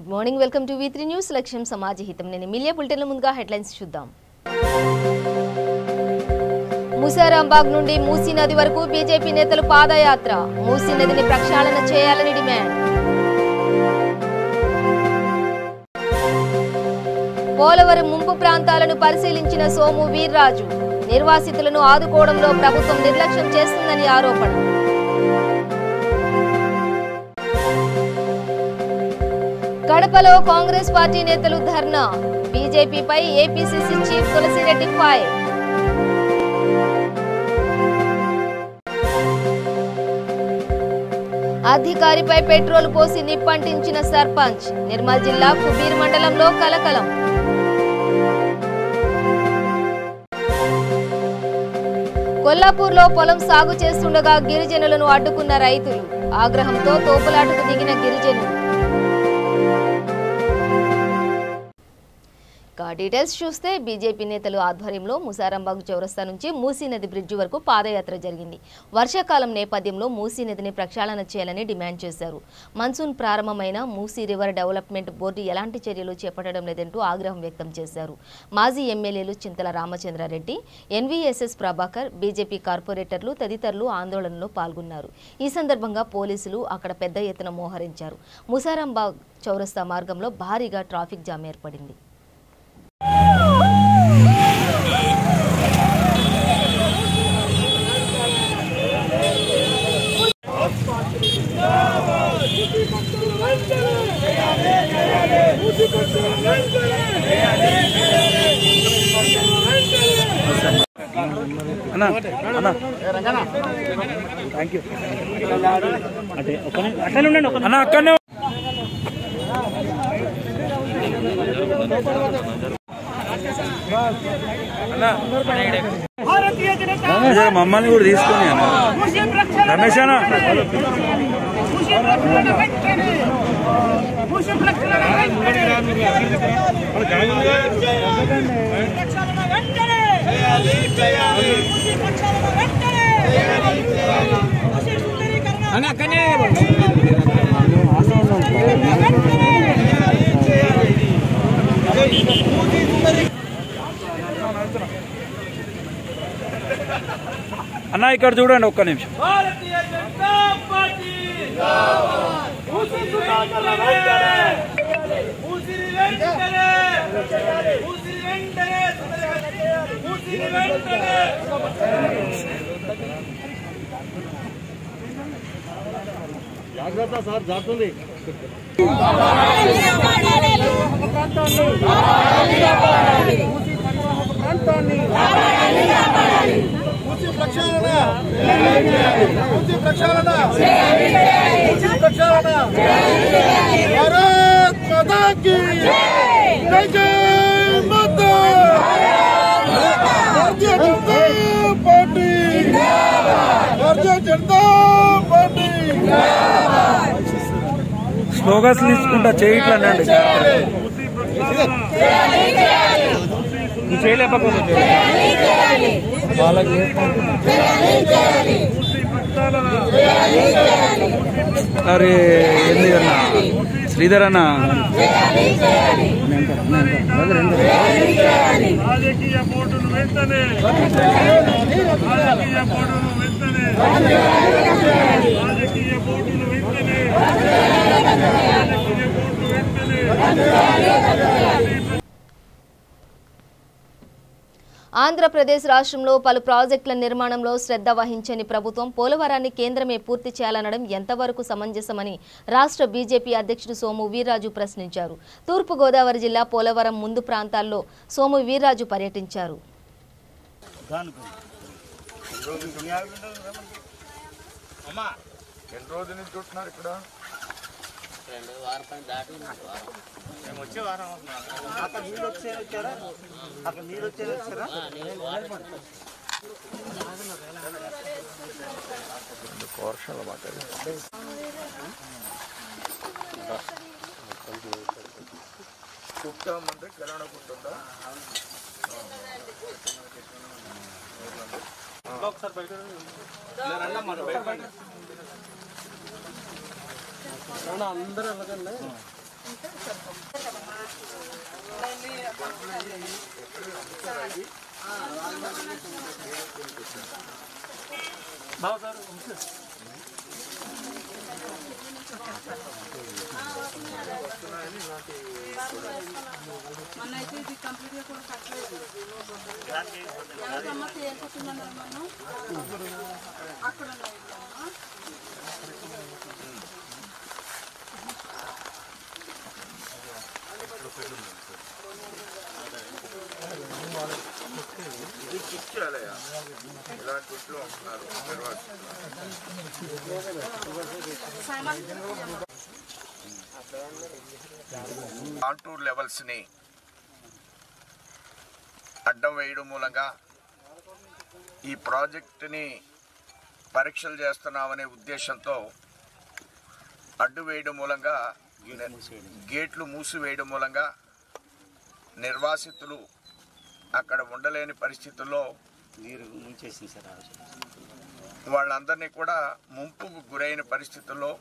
Good morning, welcome to V3 news. లక్ష్యం సమాజహితం. నేను మిలియా బులెటిన్ల ముందుగా హెడ్లైన్స్ చూద్దాం. ముసారాంబాగ్ నుండి మూసీ నది వరకు బీజేపీ నేతలు పాదయాత్ర. మూసీ నదిని ప్రక్షాళన చేయాలని డిమాండ్. పోలవరం ముంపు ప్రాంతాలను పరిశీలించిన సోము వీర్రాజు. నిర్వాసితులను ఆదుకోవడంలో ప్రభుత్వం నిర్లక్ష్యం చేస్తుందని ఆరోపణ. కడపలో కాంగ్రెస్ పార్టీ నేతలు ధర్నా. బీజేపీపై ఏపీసీసీ చీఫ్ తులసిరెడ్డి ఫైర్. అధికారిపై పెట్రోల్ పోసి నిప్పంటించిన సర్పంచ్. నిర్మల్ జిల్లా కుబీర్ మండలంలో కలకలం. కొల్లాపూర్లో పొలం సాగు చేస్తుండగా గిరిజనులను అడ్డుకున్న రైతులు. ఆగ్రహంతో తోపులాటకు దిగిన గిరిజనులు. డీటెయిల్స్ చూస్తే బీజేపీ నేతలు ఆధ్వర్యంలో ముసారాంబాగ్ చౌరస్తా నుంచి మూసీ నది బ్రిడ్జి వరకు పాదయాత్ర జరిగింది. వర్షాకాలం నేపథ్యంలో మూసీ నదిని ప్రక్షాళన చేయాలని డిమాండ్ చేశారు. మన్సూన్ ప్రారంభమైన మూసీ రివర్ డెవలప్మెంట్ బోర్డు ఎలాంటి చర్యలు చేపట్టడం లేదంటూ ఆగ్రహం వ్యక్తం చేశారు. మాజీ ఎమ్మెల్యేలు చింతల రామచంద్రారెడ్డి, ఎన్వీఎస్ఎస్ ప్రభాకర్, బీజేపీ కార్పొరేటర్లు తదితరులు ఆందోళనలో పాల్గొన్నారు. ఈ సందర్భంగా పోలీసులు అక్కడ పెద్ద ఎత్తున మోహరించారు. ముసారాంబాగ్ చౌరస్తా మార్గంలో భారీగా ట్రాఫిక్ జామ్ ఏర్పడింది. మమ్మల్ని కూడా తీసుకొని రమేష్ అన్న అన్న ఇక్కడ చూడండి ఒక్క నిమిషం. జాగ్రత్త సార్, జాగ్రత్త. భారత్ మాతా కీ జై జై మాతా. Bharatiya Janata party, Bharatiya Janata party. Slogans తీసుకుంటా చేయట్లేనండి. అరే ఏంది అన్న శ్రీధర్ అన్న, రాజకీయ బోర్డును వెంటనే, రాజకీయ బోర్డును వెంటనే, రాజకీయ బోర్డును వెంటనే, రాజకీయ బోర్డు వెంటనే. ఆంధ్రప్రదేశ్ రాష్ట్రంలో పలు ప్రాజెక్టుల నిర్మాణంలో శ్రద్ధ వహించని ప్రభుత్వం పోలవరాన్ని కేంద్రమే పూర్తి చేయాలనడం ఎంతవరకు సమంజసమని రాష్ట్ర బీజేపీ అధ్యక్షుడు సోము వీర్రాజు ప్రశ్నించారు. తూర్పుగోదావరి జిల్లా పోలవరం ముందు ప్రాంతాల్లో సోము వీర్రాజు పర్యటించారు. వచ్చే వారం అక్కడ నీళ్ళు వచ్చారా? అక్కడ నీళ్ళు వచ్చారా? కుట్టామంటే కిరాణ కుట్టుందా? ఒకసారి బయట అందరూ అలాగండి మన అయితే ఇది కంప్లీట్గా కూడా కట్టలేదు. సమస్య ఏర్పడుతుందన్నారు మనం అక్కడ ఇది చిక్కాలయ ఇలాంటి ఇంట్లో ఉంటున్నారు. కాంటూర్ లెవెల్స్ ని అడ్డం వేయడం మూలంగా ఈ ప్రాజెక్టుని పరీక్షలు చేస్తున్నామనే ఉద్దేశంతో అడ్డు వేయడం మూలంగా గేట్లు మూసివేయడం మూలంగా నిర్వాసితులు అక్కడ ఉండలేని పరిస్థితుల్లో నీరు ముంచేసింది సార్. వాళ్ళందరినీ కూడా ముంపుకు గురైన పరిస్థితుల్లో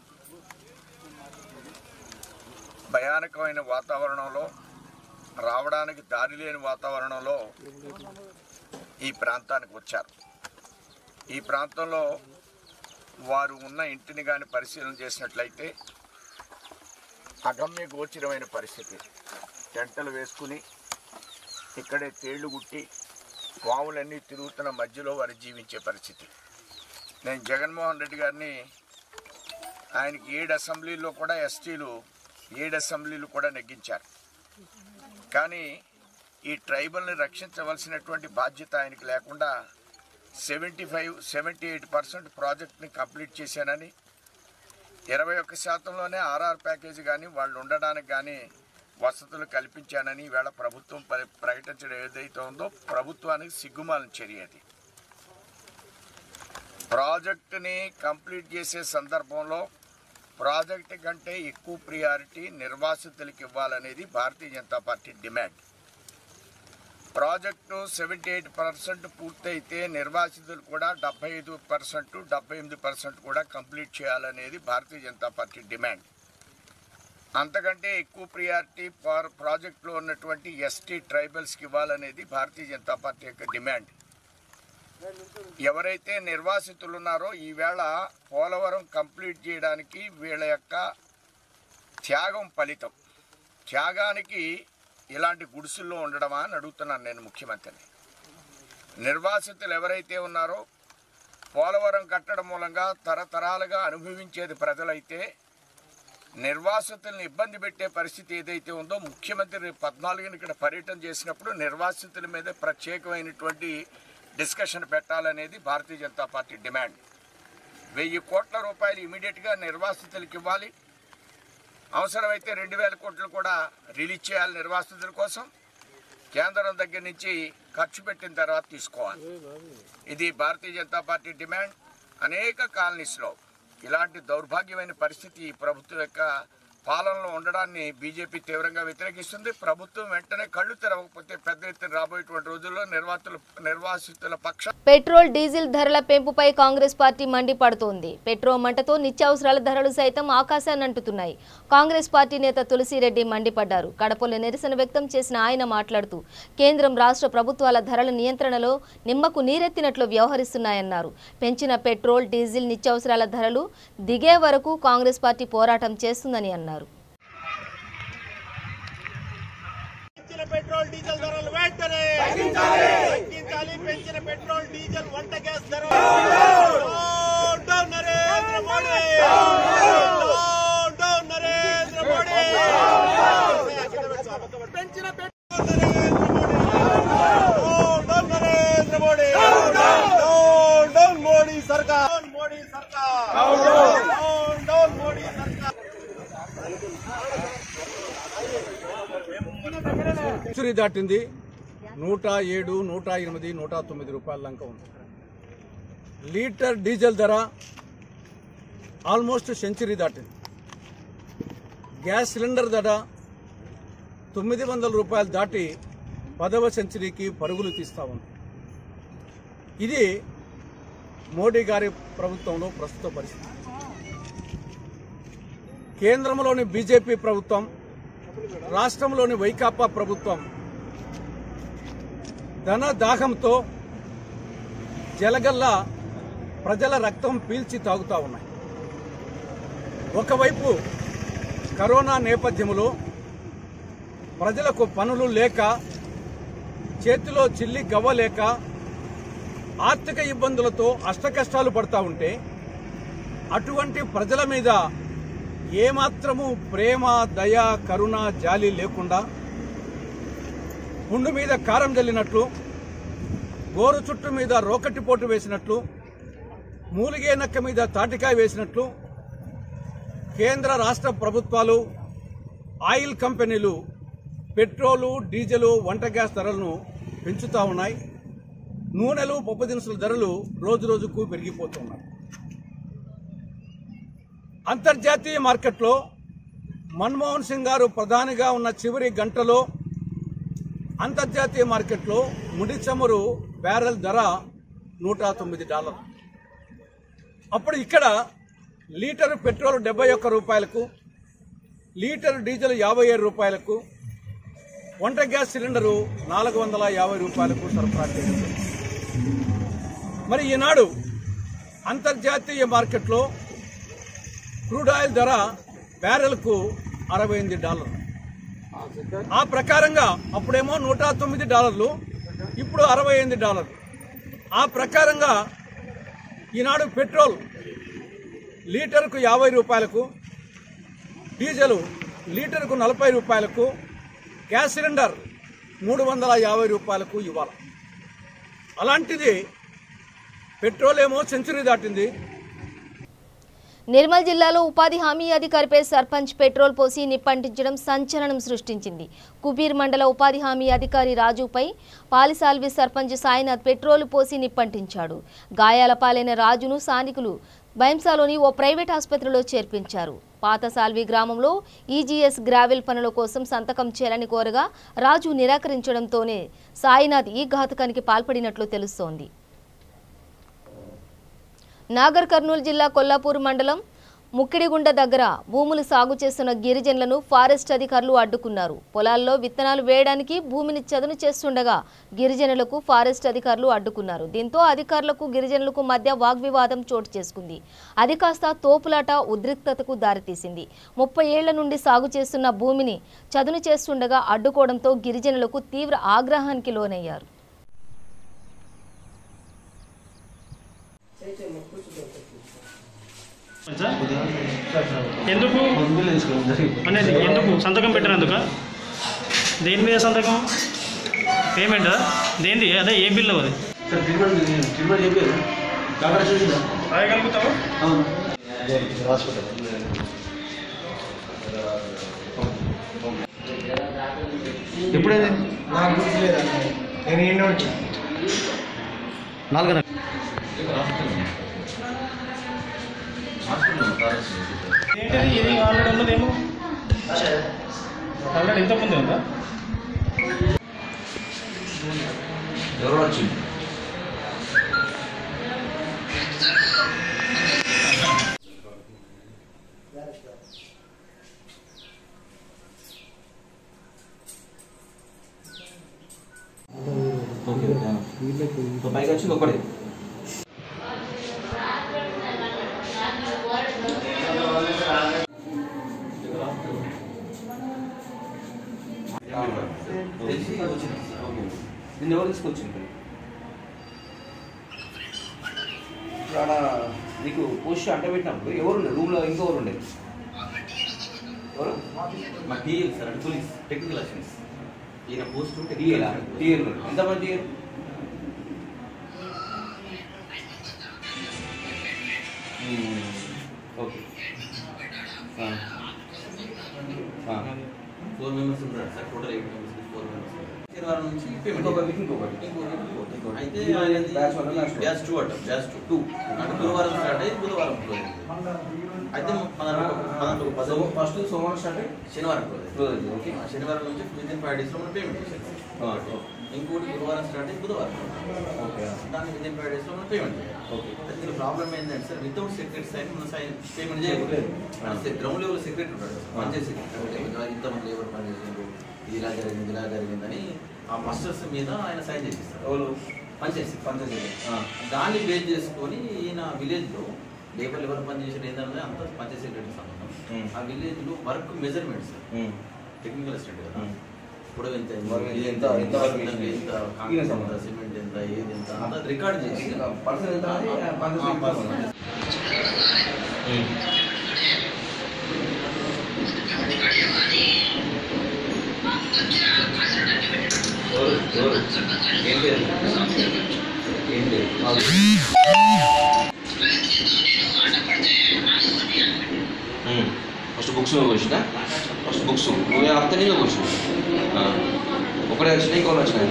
భయానకమైన వాతావరణంలో రావడానికి దారి లేని వాతావరణంలో ఈ ప్రాంతానికి వచ్చారు. ఈ ప్రాంతంలో వారు ఉన్న ఇంటిని కానీ పరిశీలన చేసినట్లయితే అగమ్య గోచరమైన పరిస్థితి. టెంటలు వేసుకుని ఇక్కడే తేళ్లు గుట్టి పాములన్నీ తిరుగుతున్న మధ్యలో వారు జీవించే పరిస్థితి. నేను జగన్మోహన్ రెడ్డి గారిని ఆయనకి 7 అసెంబ్లీల్లో కూడా ఎస్టీలు 7 అసెంబ్లీలు కూడా నెగ్గించారు. కానీ ఈ ట్రైబల్ని రక్షించవలసినటువంటి బాధ్యత ఆయనకి లేకుండా 78% ప్రాజెక్ట్ని కంప్లీట్ చేశానని 21%లోనే ఆర్ఆర్ ప్యాకేజీ కానీ వాళ్ళు ఉండడానికి కానీ వసతులు కల్పించానని ఈవేళ ప్రభుత్వం ప్రకటించడం ఏదైతే ఉందో ప్రభుత్వానికి సిగ్గుమాలిన చర్య. అది ప్రాజెక్టుని కంప్లీట్ చేసే సందర్భంలో ప్రాజెక్టు కంటే ఎక్కువ ప్రియారిటీ నిర్వాసితులకు ఇవ్వాలనేది Bharatiya Janata party demand. Project 78% పూర్తయితే నిర్వాసితులు కూడా 75%, 78% కూడా కంప్లీట్ చేయాలనేది భారతీయ జనతా పార్టీ డిమాండ్. అంతకంటే ఎక్కువ ప్రియారిటీ ప్రాజెక్టులో ఉన్నటువంటి ఎస్టీ ట్రైబల్స్కి ఇవ్వాలనేది భారతీయ జనతా పార్టీ యొక్క డిమాండ్. ఎవరైతే నిర్వాసితులు ఉన్నారో ఈవేళ పోలవరం కంప్లీట్ చేయడానికి వీళ్ళ యొక్క త్యాగం ఫలితం. త్యాగానికి ఇలాంటి గుడిసెల్లో ఉండడమా అని అడుగుతున్నాను నేను ముఖ్యమంత్రిని. నిర్వాసితులు ఎవరైతే ఉన్నారో పోలవరం కట్టడం మూలంగా తరతరాలుగా అనుభవించేది ప్రజలైతే నిర్వాసితులను ఇబ్బంది పెట్టే పరిస్థితి ఏదైతే ఉందో ముఖ్యమంత్రి 14న ఇక్కడ పర్యటన చేసినప్పుడు నిర్వాసితుల మీద ప్రత్యేకమైనటువంటి డిస్కషన్ పెట్టాలనేది భారతీయ జనతా పార్టీ డిమాండ్. 1000 కోట్ల రూపాయలు ఇమీడియట్గా నిర్వాసితులకు ఇవ్వాలి. అవసరమైతే 2000 కోట్లు కూడా రిలీజ్ చేయాలి నిర్వాసితుల కోసం. కేంద్రం దగ్గర నుంచి ఖర్చు పెట్టిన తర్వాత తీసుకోవాలి. ఇది భారతీయ జనతా పార్టీ డిమాండ్. అనేక కాలనీస్లో ఇలాంటి దౌర్భాగ్యమైన పరిస్థితి ఈ ప్రభుత్వం యొక్క పాలనలో ఉండడాన్ని బీజేపీ తీవ్రంగా వ్యతిరేకిస్తుంది. ప్రభుత్వం వెంటనే కళ్ళు తెరవకపోతే పెద్ద ఎత్తున రాబోయేటువంటి రోజుల్లో నిర్వాసితుల పక్ష పెట్రోల్ డీజిల్ ధరల పెంపుపై కాంగ్రెస్ పార్టీ మండిపడుతోంది. పెట్రోల్ మంటతో నిత్యావసరాల ధరలు సైతం ఆకాశాన్ని అంటుతున్నాయి. కాంగ్రెస్ పార్టీ నేత తులసిరెడ్డి మండిపడ్డారు. కడపలో నిరసన వ్యక్తం చేసిన ఆయన మాట్లాడుతూ కేంద్రం రాష్ట్ర ప్రభుత్వాల ధరల నియంత్రణలో నిమ్మకు నీరెత్తినట్లు వ్యవహరిస్తున్నాయన్నారు. పెంచిన పెట్రోల్ డీజిల్ నిత్యావసరాల ధరలు దిగే వరకు కాంగ్రెస్ పార్టీ పోరాటం చేస్తుందని అన్నారు. పెట్రోల్ డీజిల్ ధరలు వెంటనే తగ్గించాలి. పెంచిన పెట్రోల్ డీజిల్ వంట గ్యాస్ ధరలు డౌన్ నరేంద్ర మోడీ, డౌన్ నరేంద్ర మోడీ. పెంచిన petrol down Narendra Modi, down Modi సర్కార్, మోడీ సర్కార్, డౌన్ మోడీ సర్కార్. సెంచురీ దాటింది. 107, 108, 109 రూపాయల లంక ఉంది. లీటర్ డీజిల్ ధర ఆల్మోస్ట్ సెంచురీ దాటింది. గ్యాస్ సిలిండర్ ధర 900 రూపాయలు దాటి 10వ సెంచురీకి పరుగులు తీస్తా ఉంది. ఇది మోడీ గారి ప్రభుత్వంలో ప్రస్తుత పరిస్థితి. కేంద్రంలోని బీజేపీ ప్రభుత్వం, రాష్ట్రంలోని వైకాపా ప్రభుత్వం ధన దాహంతో జలగల్లా ప్రజల రక్తం పీల్చి తాగుతా ఉన్నాయి. ఒకవైపు కరోనా నేపథ్యంలో ప్రజలకు పనులు లేక, చేతిలో చిల్లి గవ్వ లేక, ఆర్థిక ఇబ్బందులతో అష్టకష్టాలు పడతా ఉంటే అటువంటి ప్రజల మీద ఏమాత్రము ప్రేమ, దయ, కరుణ, జాలి లేకుండా పుండు మీద కారం జల్లినట్లు, గోరు చుట్టు మీద రోకటిపోటు వేసినట్లు, మూలిగే నక్క మీద తాటికాయ వేసినట్లు కేంద్ర రాష్ట్ర ప్రభుత్వాలు, ఆయిల్ కంపెనీలు పెట్రోలు, డీజిల్, వంట గ్యాస్ ధరలను పెంచుతా ఉన్నాయి. నూనెలు, పప్పు దినుసుల ధరలు రోజు రోజుకు పెరిగిపోతున్నాయి. అంతర్జాతీయ మార్కెట్లో మన్మోహన్ సింగ్ గారు ప్రధానిగా ఉన్న చివరి గంటలో అంతర్జాతీయ మార్కెట్లో ముడి చమురు బ్యారెల్ ధర $109. అప్పుడు ఇక్కడ లీటరు పెట్రోల్ 71 రూపాయలకు, లీటరు డీజిల్ 57 రూపాయలకు, వంట గ్యాస్ సిలిండరు 450 రూపాయలకు సరఫరా చేసింది. మరి ఈనాడు అంతర్జాతీయ మార్కెట్లో క్రూడ్ ఆయిల్ ధర బ్యారెల్కు $68. ఆ ప్రకారంగా అప్పుడేమో $109, ఇప్పుడు $68. ఆ ప్రకారంగా ఈనాడు పెట్రోల్ లీటర్కు 50 రూపాయలకు, డీజిల్ లీటర్కు 40 రూపాయలకు, గ్యాస్ సిలిండర్ 350 రూపాయలకు ఇవ్వాలి. అలాంటిది పెట్రోల్ ఏమో సెంచరీ దాటింది. నిర్మల్ జిల్లాలో ఉపాధి హామీ అధికారిపై సర్పంచ్ పెట్రోల్ పోసి నిప్పంటించడం సంచలనం సృష్టించింది. కుబీర్ మండల ఉపాధి హామీ అధికారి రాజుపై పాలిసాల్వి సర్పంచ్ సాయినాథ్ పెట్రోల్ పోసి నిప్పంటించాడు. గాయాల పాలైన రాజును స్థానికులు బైంసాలోని ఓ ప్రైవేట్ ఆసుపత్రిలో చేర్పించారు. పాతసాల్వి గ్రామంలో ఈజీఎస్ గ్రావెల్ పనుల కోసం సంతకం చేయాలని కోరగా రాజు నిరాకరించడంతోనే సాయినాథ్ ఈ ఘాతుకానికి పాల్పడినట్లు తెలుస్తోంది. నాగర్ కర్నూలు జిల్లా కొల్లాపూర్ మండలం ముక్కిడిగుండ దగ్గర భూములు సాగు చేస్తున్న గిరిజనులను ఫారెస్ట్ అధికారులు అడ్డుకున్నారు. పొలాల్లో విత్తనాలు వేయడానికి భూమిని చదును చేస్తుండగా గిరిజనులకు ఫారెస్ట్ అధికారులు అడ్డుకున్నారు. దీంతో అధికారులకు గిరిజనులకు మధ్య వాగ్వివాదం చోటు చేసుకుంది. అది కాస్త తోపులాట, ఉద్రిక్తతకు దారితీసింది. 30 ఏళ్ల నుండి సాగు చేస్తున్న భూమిని చదును చేస్తుండగా అడ్డుకోవడంతో గిరిజనులకు తీవ్ర ఆగ్రహానికి లోనయ్యారు. ఎందుకు అనేది ఎందుకు సంతకం పెట్టినందుక? దేని మీద సంతకం? పేమెంటా? దేనిది? అదే ఏ బిల్లు అది? రాయగలుగుతావా? ఎప్పుడైంది? నేను 4 ఏంటది? ఇది ఆల్రెడీ ఉన్నదేమో, ఆల్రెడీ ఇంతకుముందే ఉందా? ఎవరు వచ్చింది? పైకి వచ్చింది ఒకటి. నిన్న ఎవరు తీసుకొచ్చింది? నీకు పోస్ట్ అంట పెట్టినప్పుడు ఎవరు రూమ్లో ఇంకెవరు ఉండేది? ఎవరు? మా టీఎల్ సార్, అంటే పోలీస్ టెక్నికల్ అసిస్టెంట్స్. ఈయన పోస్ట్ టీఎల్. ఎంతమంది టీఎల్? ఓకే, 4 మెంబర్స్ ఉంటారు సార్, టోటల్ 8 మెంబర్స్. 4 మెంబర్స్ శనివారం నుంచి పేమెంట్ అయితే బ్యాచ్ 2 అట, బ్యాచ్ 2 అంటే గురువారం స్టార్ట్ అయ్యి బుధవారం క్లోజ్. అయితే ఫస్ట్ సోమవారం స్టార్ట్ అయ్యి శనివారం క్లోజ్. ఓకే, శనివారం నుంచి వితిన్ 5 days మనం పేమెంట్ చేసేది. ఇంకోటి గురువారం స్టార్ట్ అయ్యి బుధవారం. ఓకే, దాన్ని వితిన్ 5 days మనం పేమెంట్ చేయాలి. ఓకే, దీని ప్రాబ్లం ఏంటంటే సార్, వితౌట్ సెక్రటరీ సైన్ మనం పేమెంట్ చేయకూడదు. గ్రౌండ్ లెవెల్ సెక్రటరీ ఉంటాడు, పనిచేసే ఇంతమంది లేబర్ పని చేసిండు, ఇది ఇలా జరిగింది, ఇలా జరిగిందని ఆ మాస్టర్స్ మీద ఆయన సైన్ చేసిస్తారు. ఎవరు? పనిచేసి దాన్ని బేస్ చేసుకొని ఈయన విలేజ్లో లేబర్ పని చేసిన ఏంటంటే అంత పంచాయతీ సెక్రటరీ సంబంధం. ఆ విలేజ్లో వర్క్ మెజర్మెంట్స్ టెక్నికల్ అసిస్టెంట్ కదా, పొడవు ఎంత ఇది ఎంత సిమెంట్ ఎంత ఏది ఎంత అంతా రికార్డ్ చేసి ఫస్ట్ బుక్స్ వచ్చినా ఫస్ట్ బుక్స్ నువ్వే ఆపితే నీకు వచ్చిన ఒకటే వచ్చినాయి ఇంకోటి వచ్చినాయి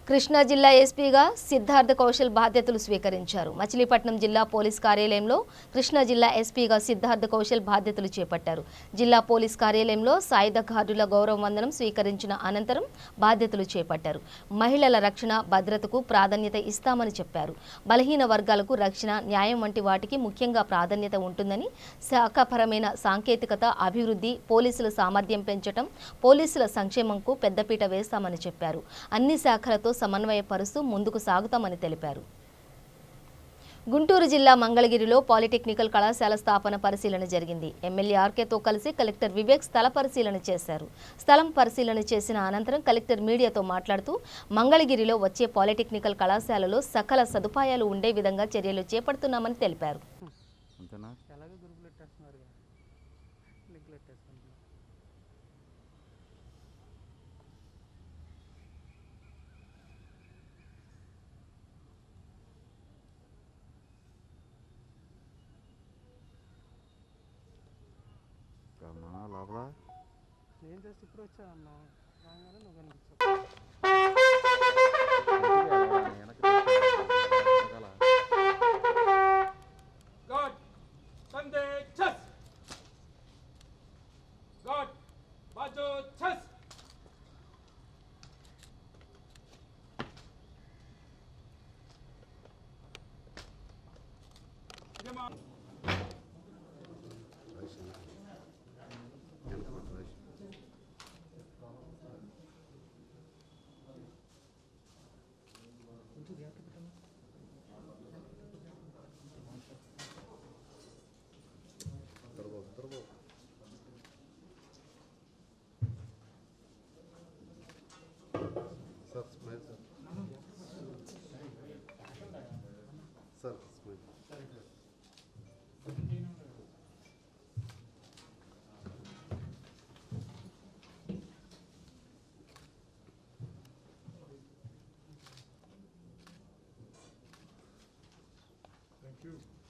కృష్ణా జిల్లా ఎస్పీగా సిద్ధార్థ కౌశల్ బాధ్యతలు స్వీకరించారు. మచిలీపట్నం జిల్లా పోలీస్ కార్యాలయంలో కృష్ణా జిల్లా ఎస్పీగా సిద్ధార్థ కౌశల్ బాధ్యతలు చేపట్టారు. జిల్లా పోలీస్ కార్యాలయంలో సాయుధ గార్డుల గౌరవ వందనం స్వీకరించిన అనంతరం బాధ్యతలు చేపట్టారు. మహిళల రక్షణ భద్రతకు ప్రాధాన్యత ఇస్తామని చెప్పారు. బలహీన వర్గాలకు రక్షణ న్యాయం వంటి వాటికి ముఖ్యంగా ప్రాధాన్యత ఉంటుందని, శాఖపరమైన సాంకేతికత అభివృద్ధి, పోలీసుల సామర్థ్యం పెంచడం, పోలీసుల సంక్షేమంకు పెద్దపీట వేస్తామని చెప్పారు. అన్ని శాఖలతో సమన్వయపరుస్తూ ముందుకు సాగుతామని తెలిపారు. గుంటూరు జిల్లా మంగళగిరిలో పాలిటెక్నికల్ కళాశాల స్థాపన పరిశీలన జరిగింది. ఎమ్మెల్యే ఆర్కేతో కలిసి కలెక్టర్ వివేక్ స్థల పరిశీలన చేశారు. స్థలం పరిశీలన చేసిన అనంతరం కలెక్టర్ మీడియాతో మాట్లాడుతూ మంగళగిరిలో వచ్చే పాలిటెక్నికల్ కళాశాలలో సకల సదుపాయాలు ఉండే విధంగా చర్యలు చేపడుతున్నామని తెలిపారు. నేను జస్ట్ ఇప్పుడు వచ్చానన్నా రాగానే నువ్వు కనిపించావు.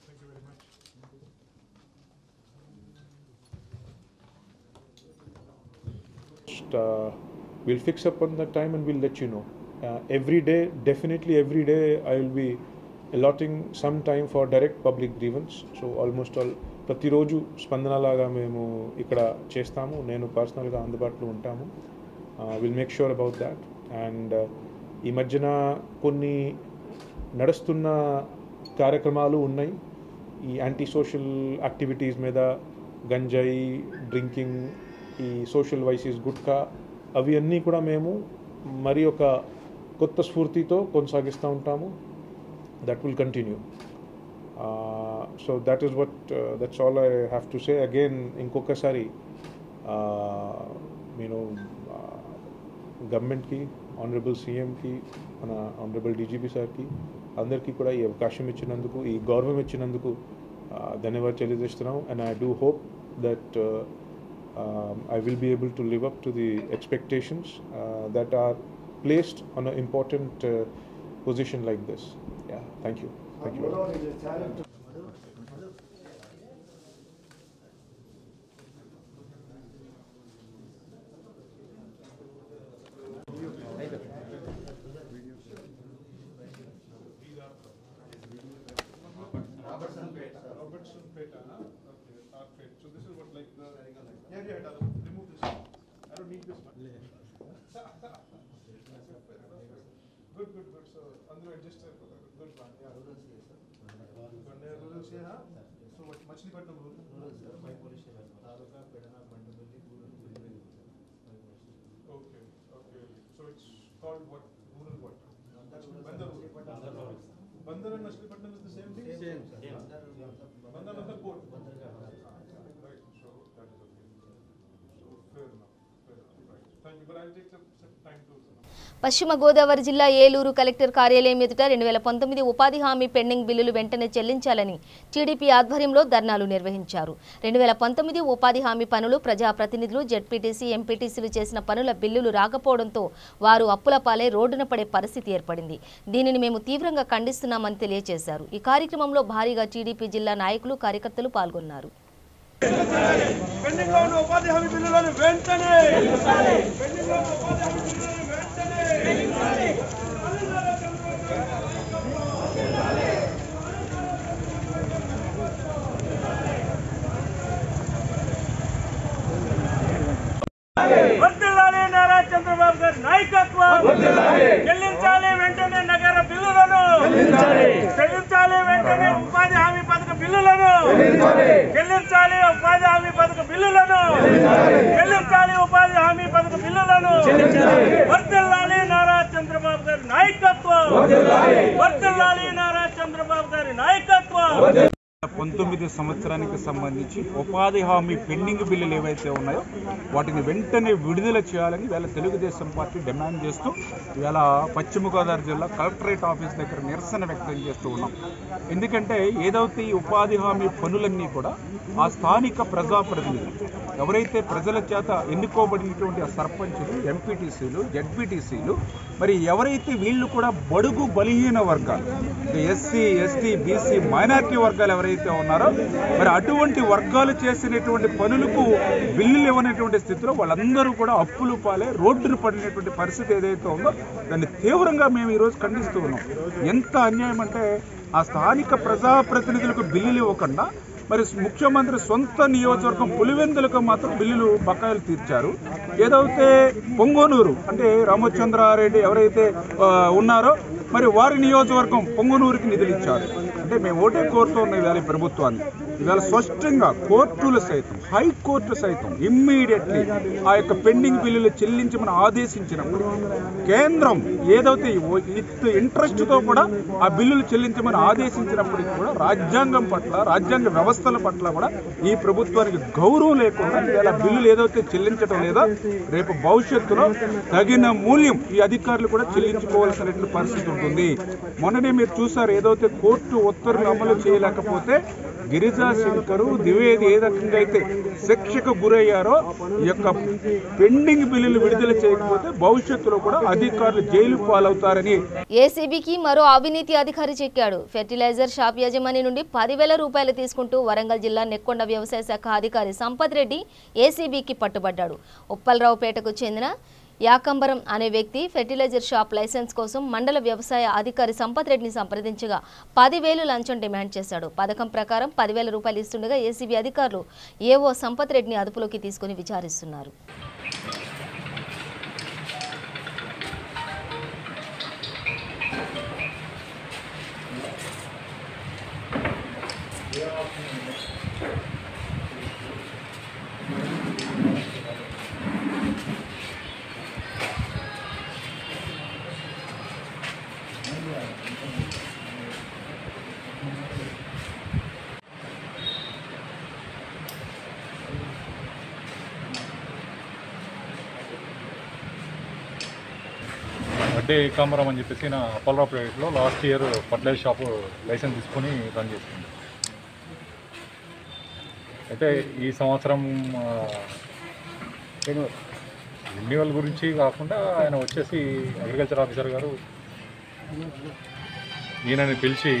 Thank you very much. We'll fix up on that time and we'll let you know. Every day, definitely every day, I will be allotting some time for direct public grievance. So almost all ప్రతిరోజు స్పందనలాగా మేము ఇక్కడ చేస్తాము. నేను పర్సనల్గా అందుబాటులో ఉంటాము. Will make sure about that. And ఈ మధ్యన కొన్ని నడుస్తున్న కార్యక్రమాలు ఉన్నాయి. ఈ యాంటీ సోషల్ యాక్టివిటీస్ మీద, గంజాయి, డ్రింకింగ్, ఈ సోషల్ వైసెస్, గుట్కా, అవి అన్నీ కూడా మేము మరి ఒక కొత్త స్ఫూర్తితో కొనసాగిస్తూ ఉంటాము. That will continue. So that is that's all I have to say. Again ఇంకొకసారి నేను గవర్నమెంట్కి, ఆనరబుల్ సీఎంకి, మన ఆనరబుల్ డీజీపీ సార్కి, అందరికీ కూడా ఈ అవకాశం ఇచ్చినందుకు, ఈ గౌరవం ఇచ్చినందుకు ధన్యవాదాలు తెలియజేస్తున్నాం. And I do hope that I will be able to live up to the expectations that are placed on an important position like this. Yeah, thank you. Thank you. Good. So, under register, good one. Yeah. Rules here, huh? So, what? Machilipatnam rules? By police station. Taluka, Pedana, Bandapalli, Okay. So, it's called what? Rural what? Bandar rule. Bandar and Machilipatnam is the same thing? Same. Bandar is the port. పశ్చిమ గోదావరి జిల్లా Eluru collector కార్యాలయం ఎదుట 2019 ఉపాధి హామీ pending బిల్లులు వెంటనే చెల్లించాలని TDP ఆధ్వర్యంలో ధర్నాలు నిర్వహించారు. 2019 ఉపాధి హామీ పనులు ప్రజాప్రతినిధులు జెడ్పీటీసీ ఎంపీటీసీలు చేసిన పనుల బిల్లులు రాకపోవడంతో వారు అప్పుల పాలై రోడ్డున పడే పరిస్థితి ఏర్పడింది. దీనిని మేము తీవ్రంగా ఖండిస్తున్నామని తెలియజేశారు. ఈ కార్యక్రమంలో భారీగా టీడీపీ జిల్లా నాయకులు కార్యకర్తలు పాల్గొన్నారు. వర్ధిల్లాలి నారా చంద్రబాబు గారి నాయకత్వం, చెల్లించాలి వెంటనే నగర బిల్లులను, చెల్లించాలి వెంటనే ఉపాధి హామీ పథక బిల్లులను, చెల్లించాలి ఉపాధి హామీ పథక బిల్లులను, చెల్లించాలి ఉపాధి హామీ పథక బిల్లులను. వర్ధిల్లాలి నారా చంద్రబాబు గారి నాయకత్వం, వర్ధిల్లాలి నారా చంద్రబాబు గారి నాయకత్వం. 19 సంవత్సరానికి సంబంధించి ఉపాధి హామీ పెండింగ్ బిల్లులు ఏవైతే ఉన్నాయో వాటిని వెంటనే విడుదల చేయాలని ఇవాళ తెలుగుదేశం పార్టీ డిమాండ్ చేస్తూ ఇవాళ పశ్చిమ గోదావరి జిల్లా కలెక్టరేట్ ఆఫీస్ దగ్గర నిరసన వ్యక్తం చేస్తూ ఉన్నాం. ఎందుకంటే ఏదైతే ఈ ఉపాధి హామీ పనులన్నీ కూడా ఆ స్థానిక ప్రజాప్రతినిధులు ఎవరైతే ప్రజల చేత ఎన్నుకోబడినటువంటి ఆ సర్పంచులు, ఎంపీటీసీలు, జెడ్పీటీసీలు, మరి ఎవరైతే వీళ్ళు కూడా బడుగు బలహీన వర్గాలు, ఎస్సీ, ఎస్టీ, బీసీ, మైనారిటీ వర్గాలు ఎవరైతే ఉన్నారో మరి అటువంటి వర్గాలు చేసినటువంటి పనులకు బిల్లులు ఇవ్వనటువంటి స్థితిలో వాళ్ళందరూ కూడా అప్పులు పాలే రోడ్డును పడినటువంటి పరిస్థితి ఏదైతే ఉందో దాన్ని తీవ్రంగా మేము ఈరోజు ఖండిస్తూ ఉన్నాం. ఎంత అన్యాయం అంటే ఆ స్థానిక ప్రజాప్రతినిధులకు బిల్లులు ఇవ్వకుండా మరి ముఖ్యమంత్రి సొంత నియోజకవర్గం పులివెందులకు మాత్రం బిల్లులు బకాయిలు తీర్చారు. ఏదైతే పొంగనూరు అంటే రామచంద్రారెడ్డి ఎవరైతే ఉన్నారో మరి వారి నియోజకవర్గం పొంగనూరుకి నిధులు ఇచ్చారు. అంటే మేము ఓటే కోరుతూ ఉన్న ఇవాళ ప్రభుత్వాన్ని ఇవాళ స్పష్టంగా కోర్టులు సైతం, హైకోర్టు సైతం ఇమ్మీడియట్లీ ఆ యొక్క పెండింగ్ బిల్లులు చెల్లించమని ఆదేశించినప్పుడు కేంద్రం ఏదైతే ఇంట్రెస్ట్తో కూడా ఆ బిల్లులు చెల్లించమని ఆదేశించినప్పటికీ కూడా రాజ్యాంగం పట్ల, రాజ్యాంగ వ్యవస్థల పట్ల కూడా ఈ ప్రభుత్వానికి గౌరవం లేకుండా ఇలా బిల్లులు ఏదైతే చెల్లించడం లేదా రేపు భవిష్యత్తులో తగిన మూల్యం ఈ అధికారులు కూడా చెల్లించుకోవాల్సినటువంటి పరిస్థితి ఉంటుంది. మొన్ననే మీరు చూసారు ఏదైతే కోర్టు ఉత్తర్వులు అమలు చేయలేకపోతే గిరిజా శంకరు, ద్వివేది ఏ రకంగా అయితే శిక్షకు గురయ్యారో ఈ యొక్క పెండింగ్ బిల్లులు విడుదల చేయకపోతే భవిష్యత్తులో కూడా అధికారులు జైలు పాలవుతారని ఏసీబీకి మరో అవినీతి అధికారి చిక్కాడు. ఫెర్టిలైజర్ షాప్ యజమాని నుండి 10,000 రూపాయలు తీసుకుంటూ వరంగల్ జిల్లా నెక్కొండ వ్యవసాయ శాఖ అధికారి సంపత్ రెడ్డి ఏసీబీకి పట్టుబడ్డాడు. ఉప్పలరావుపేటకు చెందిన యాకంబరం అనే వ్యక్తి ఫెర్టిలైజర్ షాప్ లైసెన్స్ కోసం మండల వ్యవసాయ అధికారి సంపత్ రెడ్డిని సంప్రదించగా 10,000 లంచం డిమాండ్ చేశాడు. పథకం ప్రకారం 10,000 రూపాయలు ఇస్తుండగా ఏసీబీ అధికారులు ఏవో సంపత్ రెడ్డిని అదుపులోకి తీసుకుని విచారిస్తున్నారు. బడ్డే ఏకాంబరం అని చెప్పేసి నా అప్పలరావుపేటలో last year fertilizer shop licence తీసుకొని రన్ చేస్తుంది. అయితే ఈ సంవత్సరం రెన్యువల్ గురించి కాకుండా ఆయన వచ్చేసి అగ్రికల్చర్ ఆఫీసర్ గారు ఈయనని పిలిచి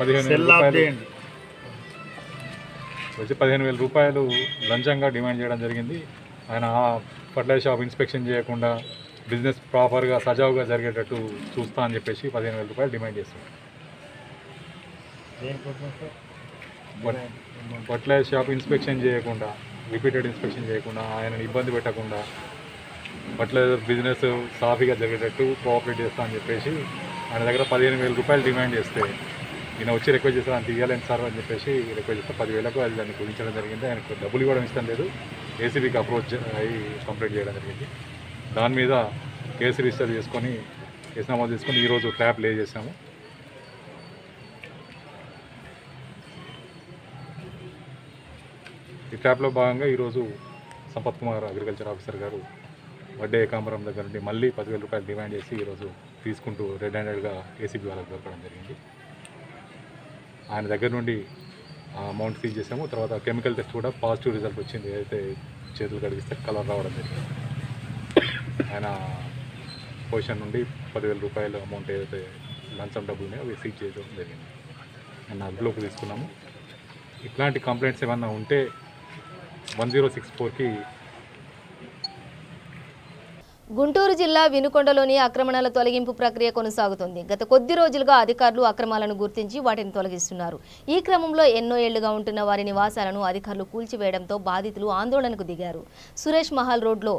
15,000 రూపాయలు లంచంగా డిమాండ్ చేయడం జరిగింది. ఆయన ఫర్టిలైజర్ షాప్ ఇన్స్పెక్షన్ చేయకుండా బిజినెస్ ప్రాపర్గా సజావుగా జరిగేటట్టు చూస్తా అని చెప్పేసి 15,000 రూపాయలు డిమాండ్ చేస్తున్నారు. ఫర్టిలైజర్ షాప్ ఇన్స్పెక్షన్ చేయకుండా, రిపీటెడ్ ఇన్స్పెక్షన్ చేయకుండా, ఆయనను ఇబ్బంది పెట్టకుండా ఫర్టిలైజర్ బిజినెస్ సాఫీగా జరిగేటట్టు కోఆపరేట్ చేస్తా అని చెప్పేసి ఆయన దగ్గర 15,000 రూపాయలు డిమాండ్ చేస్తే ఈయన వచ్చి రిక్వెస్ట్ చేస్తారు అంత ఇవ్వాలని సార్ అని చెప్పేసి రిక్వెస్ట్ చేస్తే 10,000కు అది దాన్ని కుదించడం జరిగింది. ఆయనకు డబ్బులు ఇవ్వడం ఇష్టం లేదు. ఏసీబీకి అప్రోచ్ అయ్యి కంప్లైంట్ చేయడం జరిగింది. దాని మీద కేసు రిజిస్టర్ చేసుకొని కేసు నమోదు చేసుకొని ఈరోజు ట్రాప్ లే చేసాము. ఈ ట్రాప్లో భాగంగా ఈరోజు సంపత్ కుమార్ అగ్రికల్చర్ ఆఫీసర్ గారు వడ్డే ఏకాంబరం దగ్గర నుండి మళ్ళీ 10,000 రూపాయలు డిమాండ్ చేసి ఈరోజు తీసుకుంటూ రెడ్ హ్యాండెడ్గా ఏసీబీ వాళ్ళకి దొరకడం జరిగింది. ఆయన దగ్గర నుండి అమౌంట్ సీజ్ చేసాము. తర్వాత కెమికల్ టెస్ట్ కూడా పాజిటివ్ రిజల్ట్ వచ్చింది. ఏదైతే చేతులు కడిగిస్తే కలర్ రావడం జరిగింది. ఆయన పొజిషన్ నుండి 10,000 రూపాయలు అమౌంట్ ఏదైతే లంచం డబ్బులున్నాయో అవి సీజ్ చేయడం జరిగింది. ఆయన అదుపులోకి తీసుకున్నాము. ఇట్లాంటి కంప్లైంట్స్ ఏమన్నా ఉంటే 1064కి. గుంటూరు జిల్లా వినుకొండలోని ఆక్రమణల తొలగింపు ప్రక్రియ కొనసాగుతోంది. గత కొద్ది రోజులుగా అధికారులు అక్రమాలను గుర్తించి వాటిని తొలగిస్తున్నారు. ఈ క్రమంలో ఎన్నో ఏళ్లుగా ఉంటున్న వారి నివాసాలను అధికారులు కూల్చివేయడంతో బాధితులు ఆందోళనకు దిగారు. సురేష్ మహల్ రోడ్లో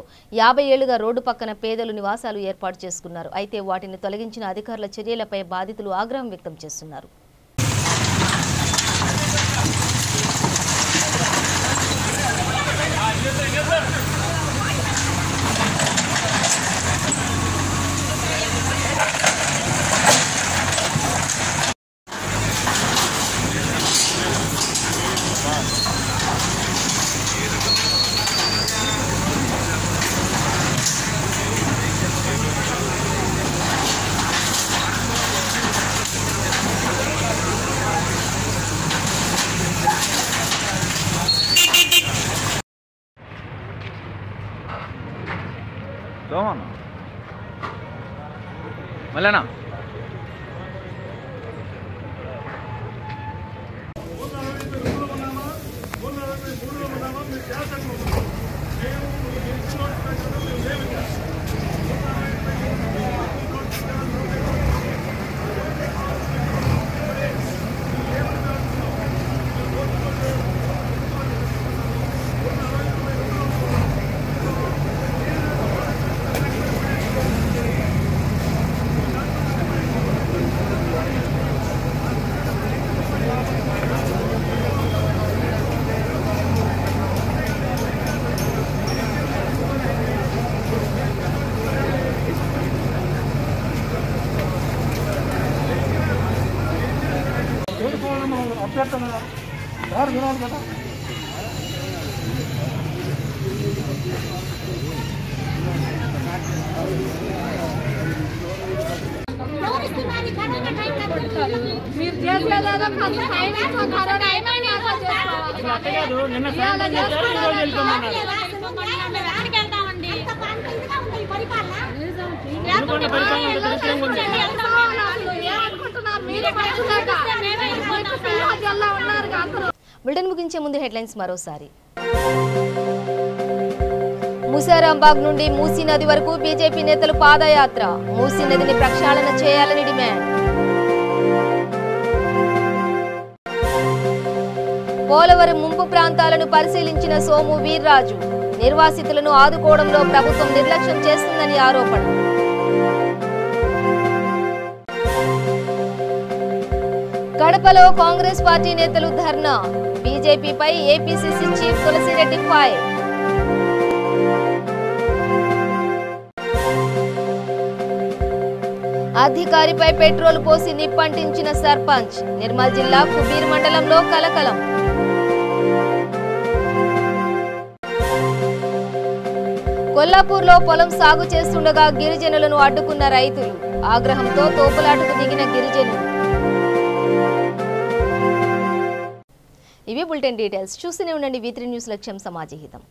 50 ఏళ్లుగా రోడ్డు పక్కన పేదలు నివాసాలు ఏర్పాటు చేసుకున్నారు. అయితే వాటిని తొలగించిన అధికారుల చర్యలపై బాధితులు ఆగ్రహం వ్యక్తం చేస్తున్నారు. మళ్ళనా మీరు చేసేదేదో బులెటిన్ ముగించే ముందు హెడ్లైన్స్ మరోసారి. ముసారాంబాగ్ నుండి మూసీ నది వరకు బీజేపీ నేతలు పాదయాత్ర. మూసీ నదిని ప్రక్షాళన చేయాలని డిమాండ్. పోలవరం ముంపు ప్రాంతాలను పరిశీలించిన సోము వీర్రాజు. నిర్వాసితులను ఆదుకోవడంలో ప్రభుత్వం నిర్లక్ష్యం చేస్తుందని ఆరోపణ. కడపలో కాంగ్రెస్ పార్టీ నేతలు ధర్నా. బీజేపీపై ఏపీసీసీ చీఫ్ తులసిరెడ్డి ఫైర్. అధికారిపై పెట్రోల్ పోసి నిప్పంటించిన సర్పంచ్. నిర్మల్ జిల్లా కుబీర్ మండలంలో కలకలం. కొల్లాపూర్లో పొలం సాగు చేస్తుండగా గిరిజనులను అడ్డుకున్న రైతులు. ఆగ్రహంతో తోపులాటకు దిగిన గిరిజనులు. ఇవి బులెటిన్ డీటెయిల్స్. చూస్తూనే ఉండండి V3 న్యూస్. లక్ష్యం సమాజహితం.